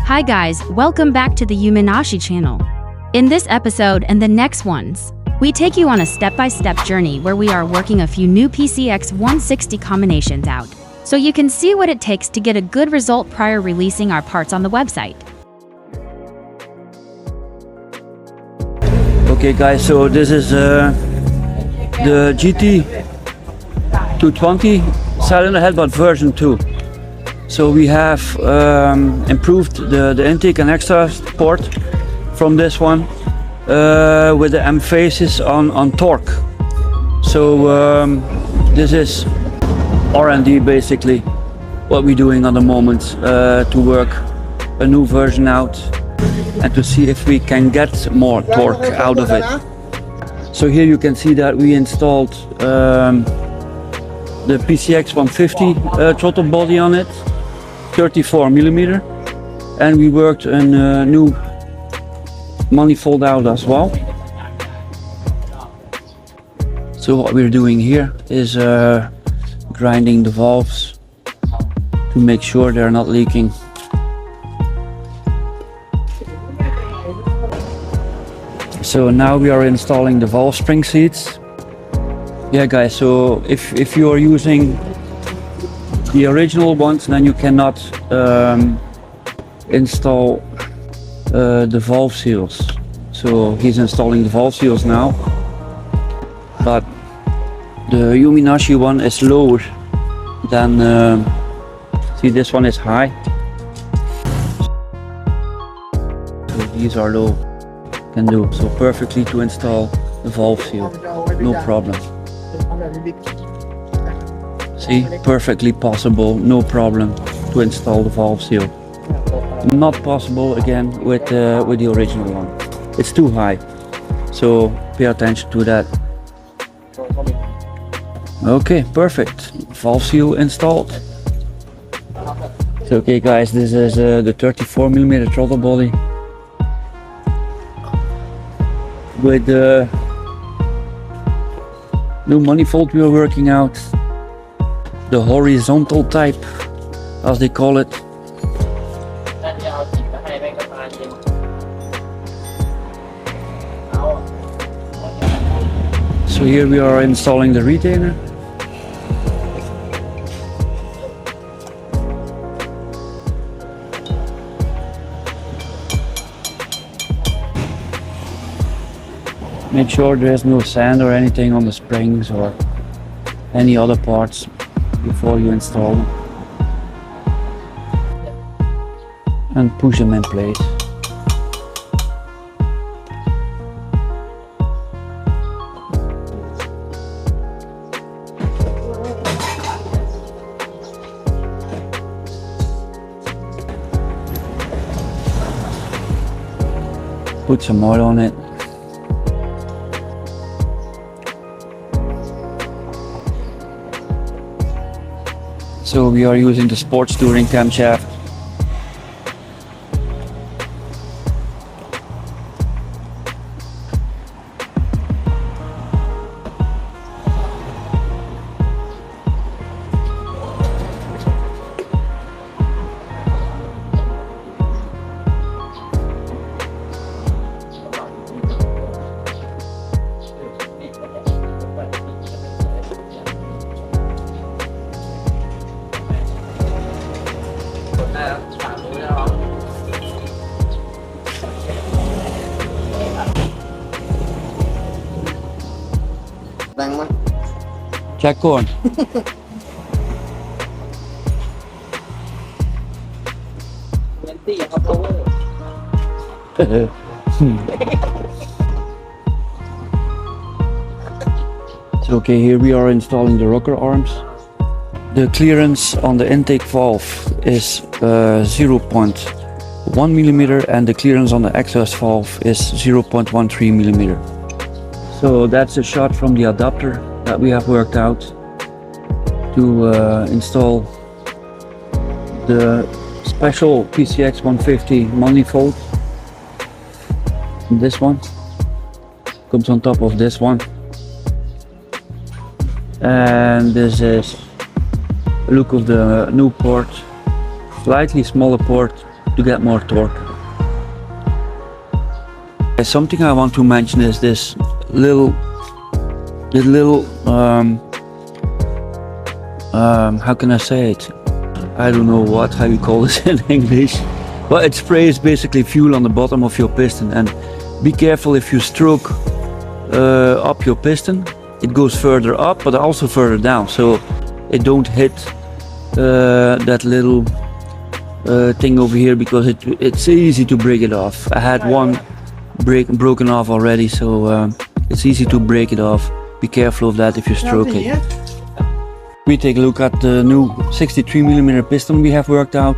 Hi guys, welcome back to the Uminashi channel. In this episode and the next ones, we take you on a step-by-step journey where we are working a few new PCX 160 combinations out, so you can see what it takes to get a good result prior releasing our parts on the website. Okay guys, so this is the GT 220 cylinder head, but version 2. So we have improved the intake and exhaust port from this one with the emphasis on torque. So this is R&D basically, what we're doing at the moment to work a new version out and to see if we can get more torque out of it. So here you can see that we installed the PCX 150 throttle body on it, 34mm, and we worked a new manifold out as well. So what we're doing here is grinding the valves to make sure they're not leaking. So now we are installing the valve spring seats. Yeah guys, so if you are using the original ones, then you cannot install the valve seals. So he's installing the valve seals now, but the Uminashi one is lower than, see, this one is high, so these are low. Can do so perfectly to install the valve seal, no problem. See, perfectly possible, no problem to install the valve seal. Not possible again with the original one. It's too high, so pay attention to that. Okay, perfect. Valve seal installed. So okay guys, this is the 34mm throttle body with the new manifold we are working out, the horizontal type as they call it. So here we are installing the retainer. Make sure there is no sand or anything on the springs or any other parts before you install them. And push them in place. Put some oil on it. So we are using the sports touring camshaft. Jack corn. So okay, here we are installing the rocker arms. The clearance on the intake valve is 0.1mm and the clearance on the exhaust valve is 0.13mm. So that's a shot from the adapter that we have worked out to install the special PCX 150 manifold. This one comes on top of this one, and this is a look of the new port, slightly smaller port to get more torque. Something I want to mention is this little how can I say it? I don't know how you call this in English, but it sprays basically fuel on the bottom of your piston, and be careful if you stroke up your piston, it goes further up but also further down, so it don't hit that little thing over here, because it's easy to break it off. I had one broken off already, so it's easy to break it off. Be careful of that if you stroke it. We take a look at the new 63mm piston we have worked out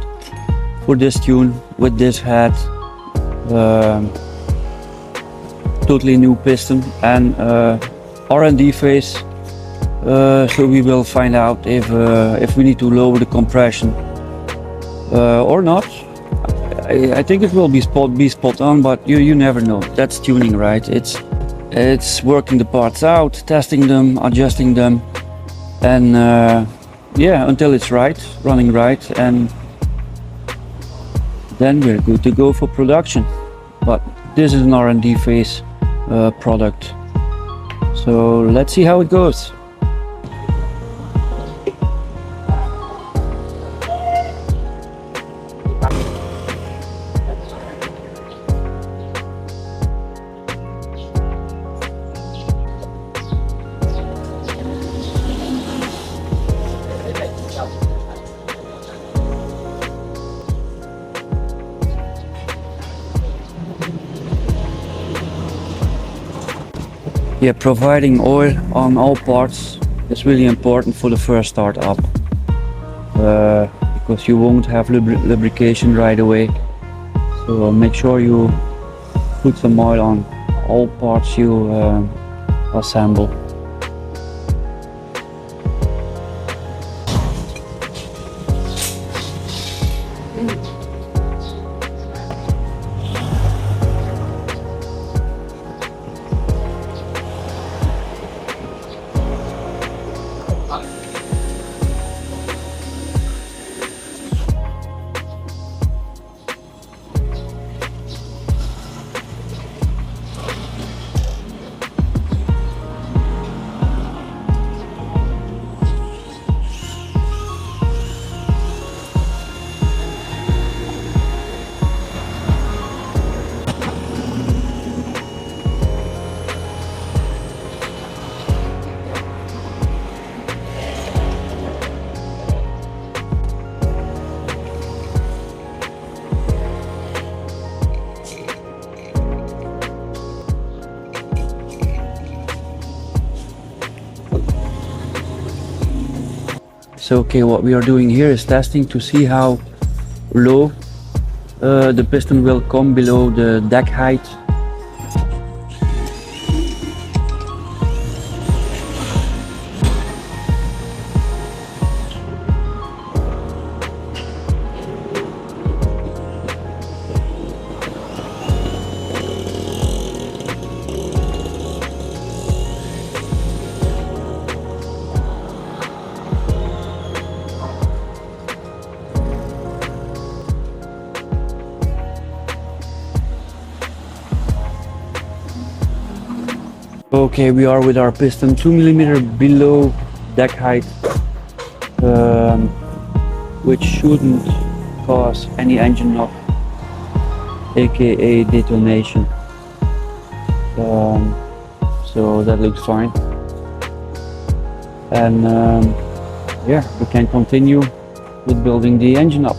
for this tune with this head. Totally new piston and R&D phase. So we will find out if we need to lower the compression or not. I think it will be spot on, but you never know. That's tuning, right? It's working the parts out, testing them, adjusting them, and yeah, until it's right, running right, and then we're good to go for production. But this is an R&D phase product, so let's see how it goes. Yeah, providing oil on all parts is really important for the first start up, because you won't have lubrication right away. So make sure you put some oil on all parts you assemble. So okay, what we are doing here is testing to see how low the piston will come below the deck height. Okay, we are with our piston 2mm below deck height, which shouldn't cause any engine knock, aka detonation. So that looks fine, and yeah, we can continue with building the engine up.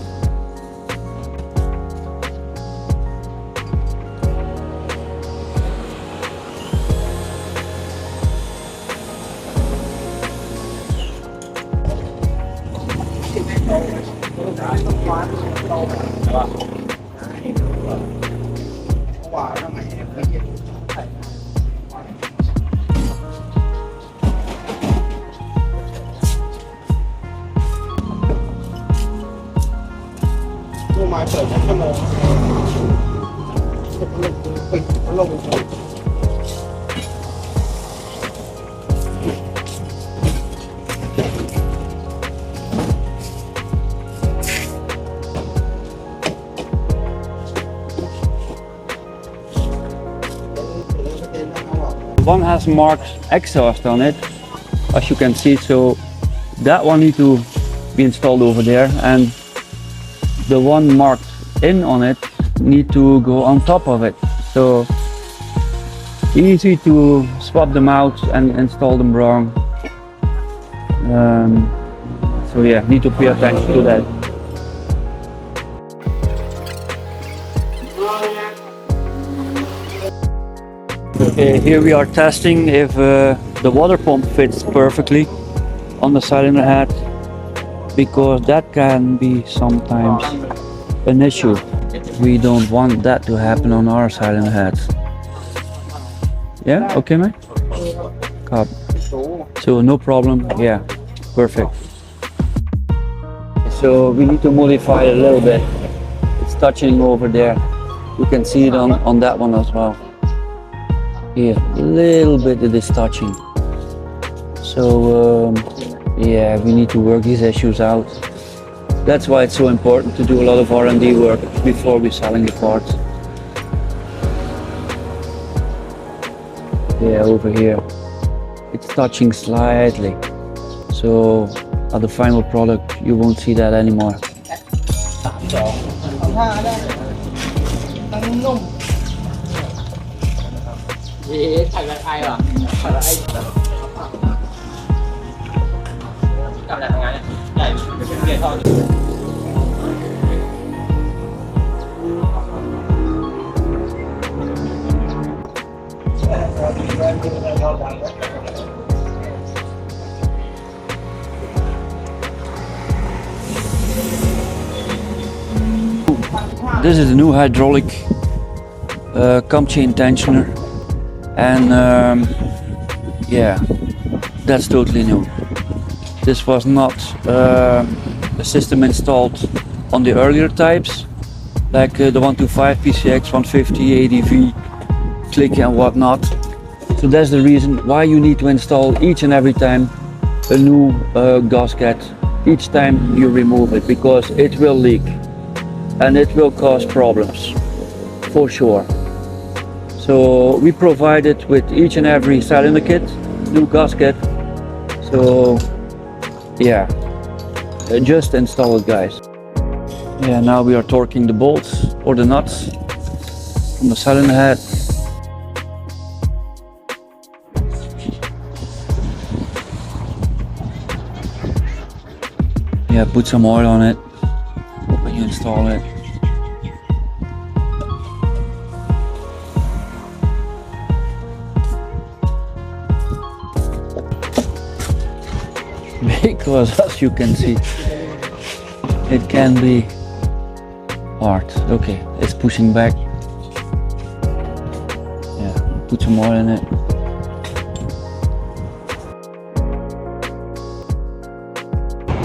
one has marked exhaust on it, as you can see, so that one needs to be installed over there, and the one marked in on it need to go on top of it. So easy to swap them out and install them wrong. So yeah, need to pay attention to that. Okay, here we are testing if the water pump fits perfectly on the cylinder head, because that can be sometimes an issue. We don't want that to happen on our cylinder heads. Yeah, okay mate? Cop. So no problem, yeah, perfect. So we need to modify it a little bit. It's touching over there. You can see it on that one as well. Here, a little bit it is touching. So yeah, we need to work these issues out. That's why it's so important to do a lot of R&D work before we're selling the parts. Yeah, over here. It's touching slightly. So at the final product you won't see that anymore. This is a new hydraulic cam chain tensioner, and yeah, that's totally new. This was not a system installed on the earlier types, like the 125 PCX 150 ADV, click and whatnot. So that's the reason why you need to install each and every time a new gasket, each time you remove it, because it will leak and it will cause problems for sure. So we provide it with each and every cylinder kit, new gasket. So yeah, just install it guys. Yeah, now we are torquing the bolts or the nuts from the cylinder head. Yeah, put some oil on it when you install it. Because as you can see, it can be hard. Okay, it's pushing back. Yeah, put some oil in it.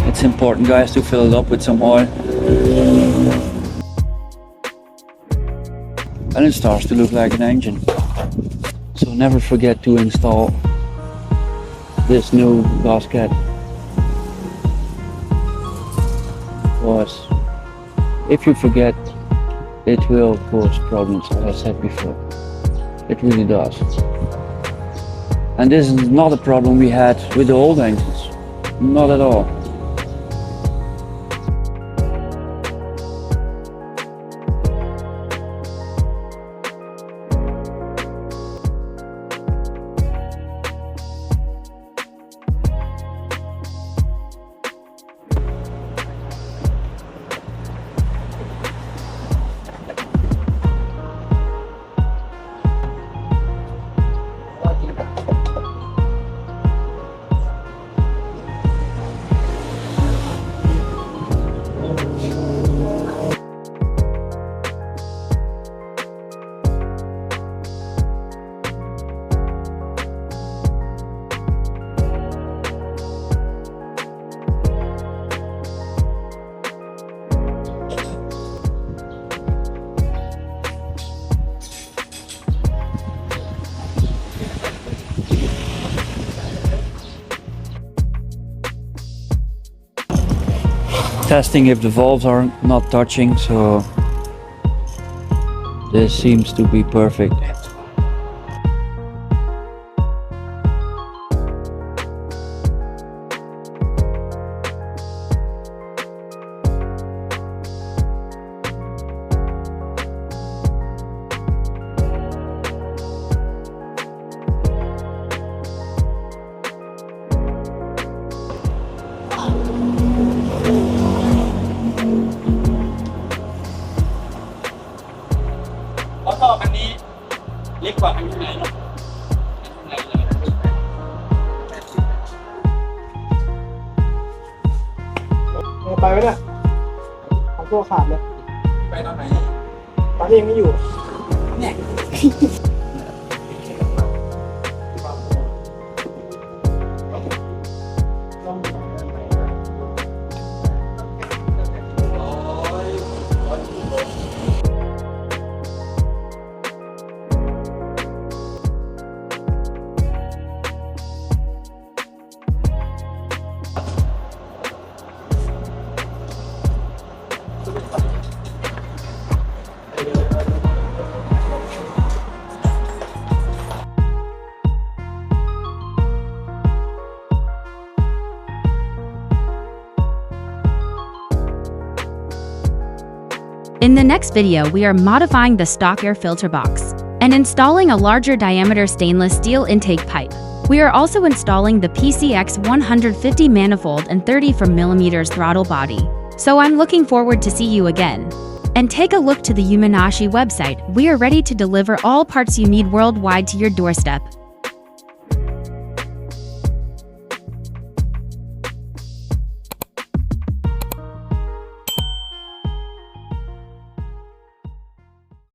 It's important guys to fill it up with some oil. And it starts to look like an engine. So never forget to install this new gasket. Because if you forget, it will cause problems, as I said before. It really does. And this is not a problem we had with the old engines. Not at all. Testing if the valves are not touching, so this seems to be perfect. ท่อคันนี้เล็กกว่าคันข้างในไปไหมเนี่ยของตัวขาดเลยไปตอนไหนตอนที่ยังไม่อยู่เนี่ย In the next video, we are modifying the stock air filter box and installing a larger diameter stainless steel intake pipe. We are also installing the PCX 150 manifold and 30mm throttle body. So I'm looking forward to see you again. And take a look to the Yumanashi website. We are ready to deliver all parts you need worldwide to your doorstep.